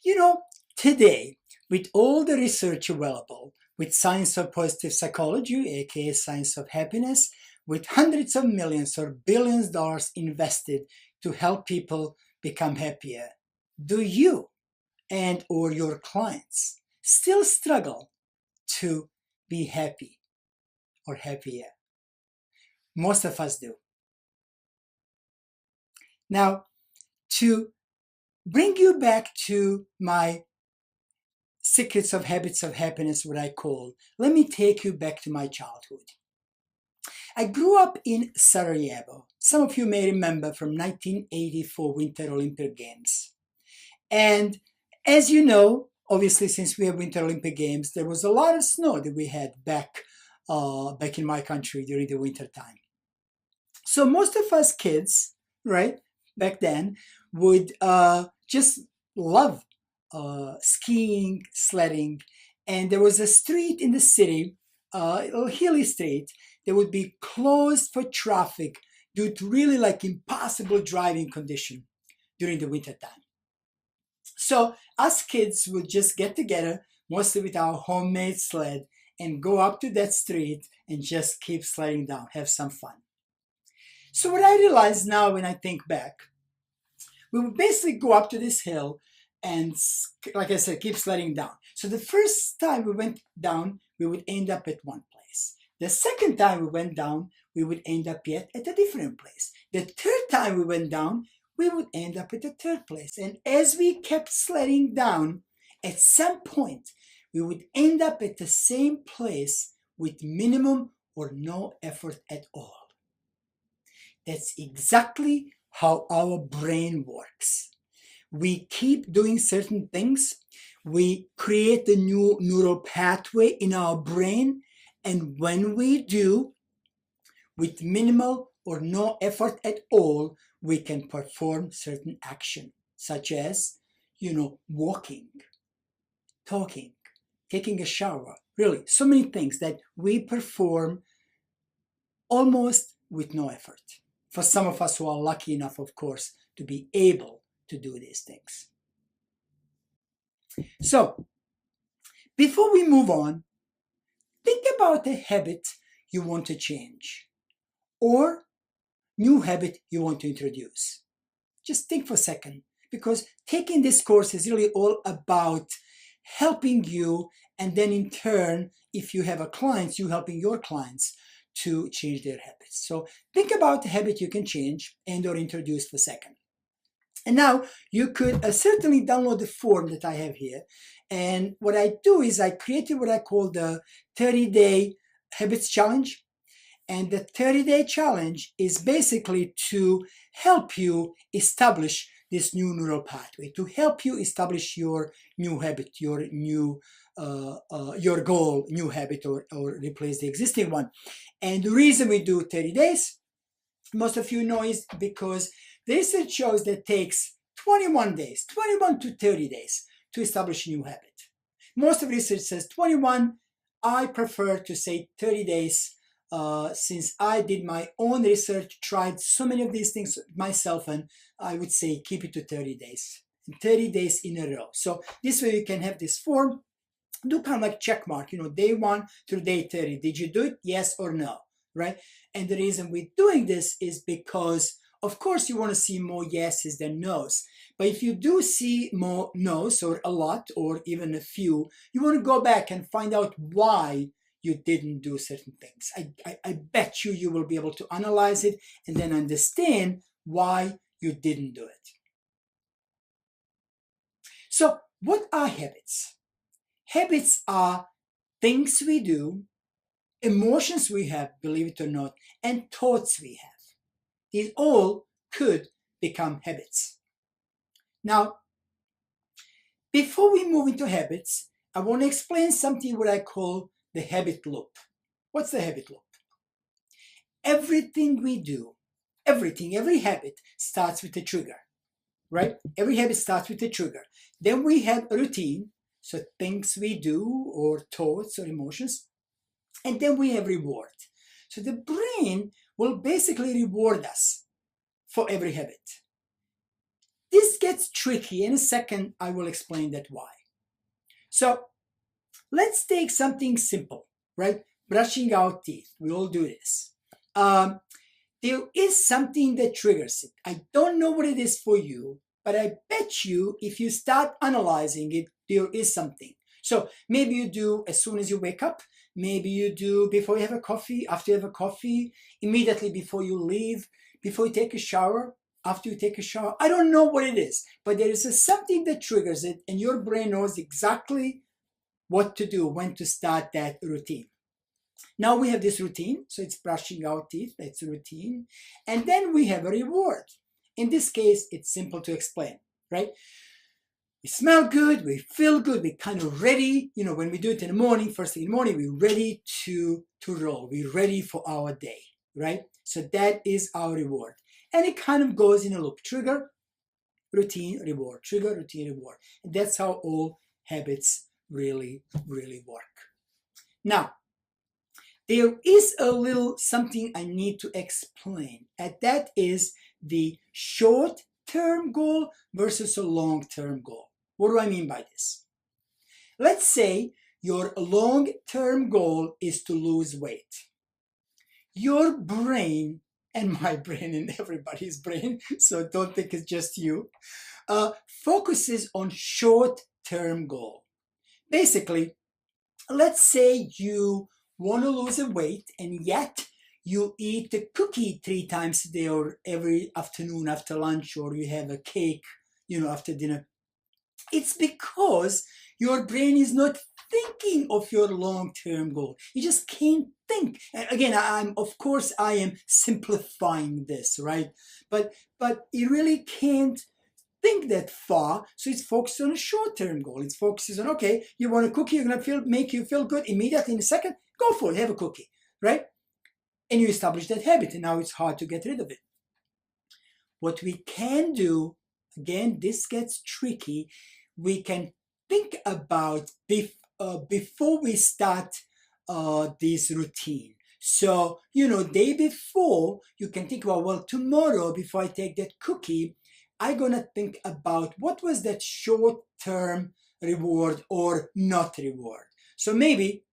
You know, today, with all the research available, with science of positive psychology, aka science of happiness, with hundreds of millions or billions of dollars invested to help people become happier, do you and or your clients still struggle to be happy or happier? Most of us do. Now, to bring you back to my secrets of habits of happiness, what I call, let me take you back to my childhood. I grew up in Sarajevo. Some of you may remember from 1984 Winter Olympic Games. And as you know, obviously, since we have Winter Olympic Games, there was a lot of snow that we had back in my country during the winter time. So most of us kids, right, back then, would just love skiing, sledding, and there was a street in the city, a hilly street, that would be closed for traffic due to really like impossible driving condition during the winter time. So us kids would just get together, mostly with our homemade sled, and go up to that street and just keep sledding down, have some fun. So what I realize now when I think back, we would basically go up to this hill and, like I said, keep sledding down. So the first time we went down, we would end up at one place. The second time we went down, we would end up yet at a different place. The third time we went down, we would end up at the third place. And as we kept sledding down, at some point, we would end up at the same place with minimum or no effort at all. That's exactly how our brain works. We keep doing certain things, we create a new neural pathway in our brain, and when we do, with minimal or no effort at all, we can perform certain action, such as, walking, talking, taking a shower, really, so many things that we perform almost with no effort. For some of us who are lucky enough, of course, to be able to do these things. So, before we move on, think about a habit you want to change or new habit you want to introduce. Just think for a second, because taking this course is really all about helping you, and then in turn, if you have a client, you helping your clients to change their habits. So think about the habit you can change and or introduce for a second. And now you could certainly download the form that I have here. And what I do is I created what I call the 30-day habits challenge. And the 30-day challenge is basically to help you establish this new neural pathway, to help you establish your new habit, your goal, new habit, or replace the existing one. And the reason we do 30 days, most of you know, is because the research shows that it takes 21 days, 21 to 30 days to establish a new habit. Most of the research says 21. I prefer to say 30 days since I did my own research, tried so many of these things myself, and I would say keep it to 30 days, 30 days in a row. So this way you can have this form, do kind of like check mark, day 1 through day 30. Did you do it? Yes or no, right? And the reason we're doing this is because, of course, you want to see more yeses than nos. But if you do see more nos, or a lot, or even a few, you want to go back and find out why you didn't do certain things. I bet you will be able to analyze it and then understand why you didn't do it. So what are habits? Habits are things we do, emotions we have, believe it or not, and thoughts we have. These all could become habits. Now, before we move into habits, I want to explain something what I call the habit loop. What's the habit loop? Everything we do, every habit starts with a trigger, right? Every habit starts with a trigger. Then we have a routine, so things we do or thoughts or emotions, and then we have reward. So the brain will basically reward us for every habit. this gets tricky. In a second, I will explain that why. So let's take something simple, right? Brushing our teeth. We all do this. There is something that triggers it. I don't know what it is for you, but I bet you if you start analyzing it, there is something. So maybe you do as soon as you wake up. Maybe you do before you have a coffee, after you have a coffee, immediately before you leave, before you take a shower, after you take a shower. I don't know what it is, but there is something that triggers it, and your brain knows exactly what to do, when to start that routine. Now we have this routine, so it's brushing our teeth, that's a routine. And then we have a reward. In this case, it's simple to explain, right? We smell good, we feel good, we're kind of ready. You know, when we do it in the morning, first thing in the morning, we're ready to roll. We're ready for our day, right? So that is our reward. And it kind of goes in a loop. Trigger, routine, reward. Trigger, routine, reward. And that's how all habits really, really work. Now, there is a little something I need to explain, and that is the short-term goal versus a long-term goal. What do I mean by this? Let's say your long-term goal is to lose weight. Your brain, and my brain and everybody's brain, so don't think it's just you, focuses on short-term goal. Basically, let's say you want to lose a weight and yet you eat a cookie 3 times a day or every afternoon after lunch, or you have a cake, after dinner. It's because your brain is not thinking of your long-term goal. You just can't think. And again, I am simplifying this, right? But it really can't think that far, so it's focused on a short-term goal. It focuses on, okay, you want a cookie, you're gonna make you feel good immediately in a second, go for it, have a cookie, right? And you establish that habit, and now it's hard to get rid of it. What we can do, again, this gets tricky, we can think about before we start this routine. So, day before, you can think about, well, tomorrow, before I take that cookie, I'm going to think about what was that short-term reward or not reward. So maybe,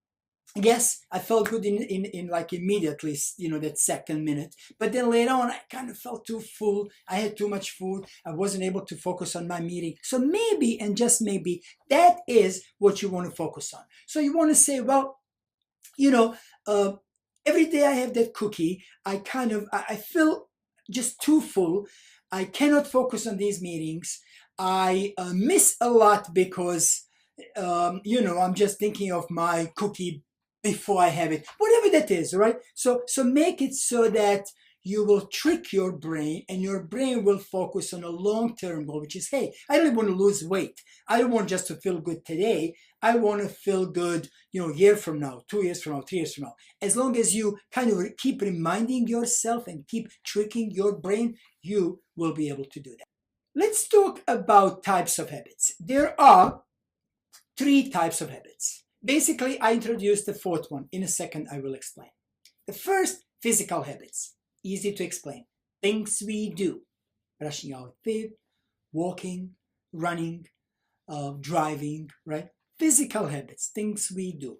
yes, I felt good in like immediately, that second minute. But then later on, I kind of felt too full. I had too much food. I wasn't able to focus on my meeting. So maybe, and just maybe, that is what you want to focus on. So you want to say, well, every day I have that cookie, I feel just too full. I cannot focus on these meetings. I miss a lot because, I'm just thinking of my cookie before I have it. Whatever that is, right? So make it so that you will trick your brain, and your brain will focus on a long-term goal, which is, hey, I don't want to lose weight. I don't want just to feel good today. I want to feel good, a year from now, 2 years from now, 3 years from now. As long as you kind of keep reminding yourself and keep tricking your brain, you will be able to do that. Let's talk about types of habits. There are 3 types of habits. Basically, I introduced the 4th one. In a second, I will explain. The first, physical habits. Easy to explain. Things we do. Brushing our teeth, walking, running, driving, right? Physical habits, things we do.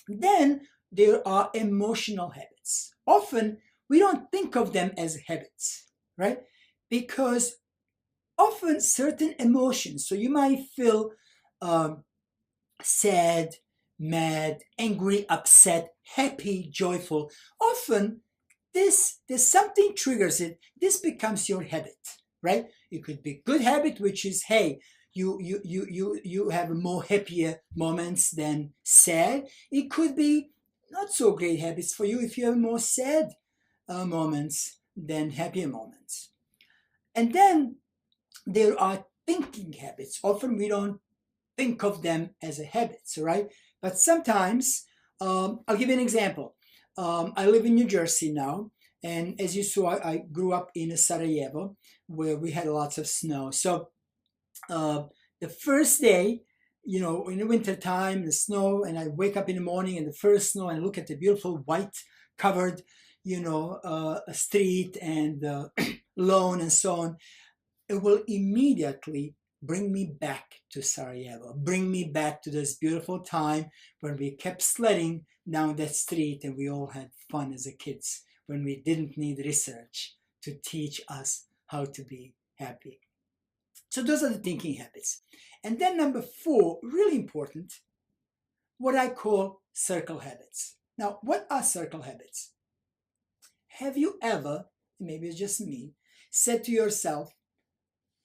Then there are emotional habits. Often, we don't think of them as habits, right? Because often certain emotions, so you might feel sad, mad, angry, upset, happy, joyful. Often, there's something triggers it. This becomes your habit, right? It could be good habit, which is, hey, you have more happier moments than sad. It could be not so great habits for you if you have more sad moments than happier moments. And then there are thinking habits. Often we don't think of them as a habit, right? But sometimes, I'll give you an example. I live in New Jersey now, and as you saw, I grew up in Sarajevo, where we had lots of snow. So the first day, in the winter time, the snow, and I wake up in the morning and the first snow, and I look at the beautiful white covered, street and lawn and so on. it will immediately bring me back to Sarajevo, bring me back to this beautiful time when we kept sledding down that street and we all had fun as a kids, when we didn't need research to teach us how to be happy. So those are the thinking habits. And then number 4, really important, what I call circle habits. Now, what are circle habits? Have you ever, maybe it's just me, said to yourself,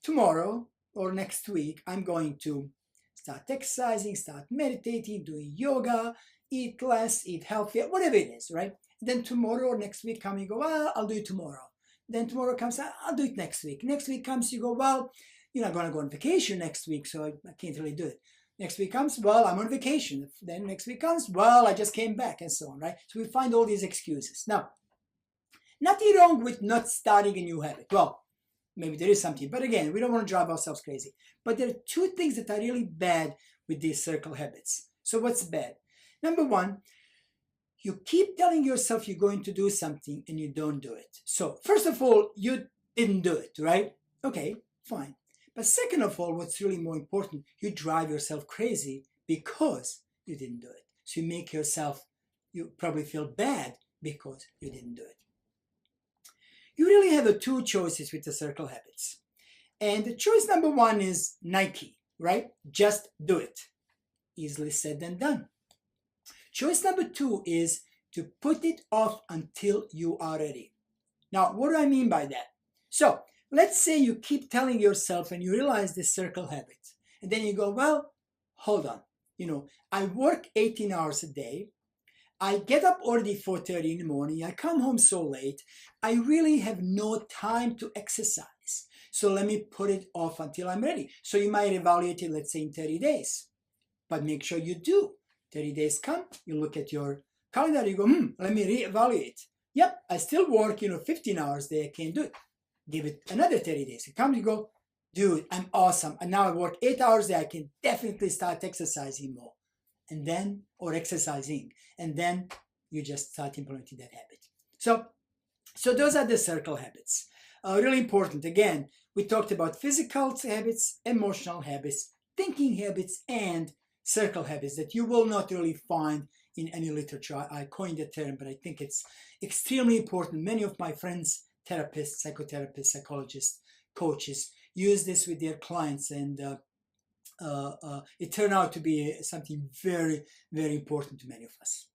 tomorrow or next week, I'm going to start exercising, start meditating, doing yoga, eat less, eat healthier, whatever it is, right? Then tomorrow or next week come, you go, well, I'll do it tomorrow. Then tomorrow comes, I'll do it next week. Next week comes, you go, well, you're not going to go on vacation next week, so I can't really do it. Next week comes, well, I'm on vacation. Then next week comes, well, I just came back, and so on, right? So we find all these excuses. Now, nothing wrong with not starting a new habit. Well, maybe there is something, but again, we don't want to drive ourselves crazy. But there are 2 things that are really bad with these circle habits. So what's bad? Number 1, you keep telling yourself you're going to do something and you don't do it. So first of all, you didn't do it, right? Okay, fine. But second of all, what's really more important, you drive yourself crazy because you didn't do it. So you make yourself, you probably feel bad because you didn't do it. You really have 2 choices with the circle habits. And choice number 1 is Nike, right? Just do it. Easily said than done. Choice number 2 is to put it off until you are ready. Now, what do I mean by that? So, let's say you keep telling yourself and you realize this circle habit. And then you go, well, hold on. I work 18 hours a day. I get up already 4:30 in the morning. I come home so late. I really have no time to exercise. So let me put it off until I'm ready. So you might evaluate it, let's say, in 30 days. But make sure you do. 30 days come, you look at your calendar, you go, let me reevaluate. Yep, I still work, 15 hours a day. I can't do it. Give it another 30 days. It comes, you go, dude, I'm awesome. And now I work 8 hours a day. I can definitely start exercising more. And then, or exercising. And then you just start implementing that habit. So those are the circle habits. Really important. Again, we talked about physical habits, emotional habits, thinking habits, and circle habits that you will not really find in any literature. I coined the term, but I think it's extremely important. Many of my friends, therapists, psychotherapists, psychologists, coaches, use this with their clients, and it turned out to be something very, very important to many of us.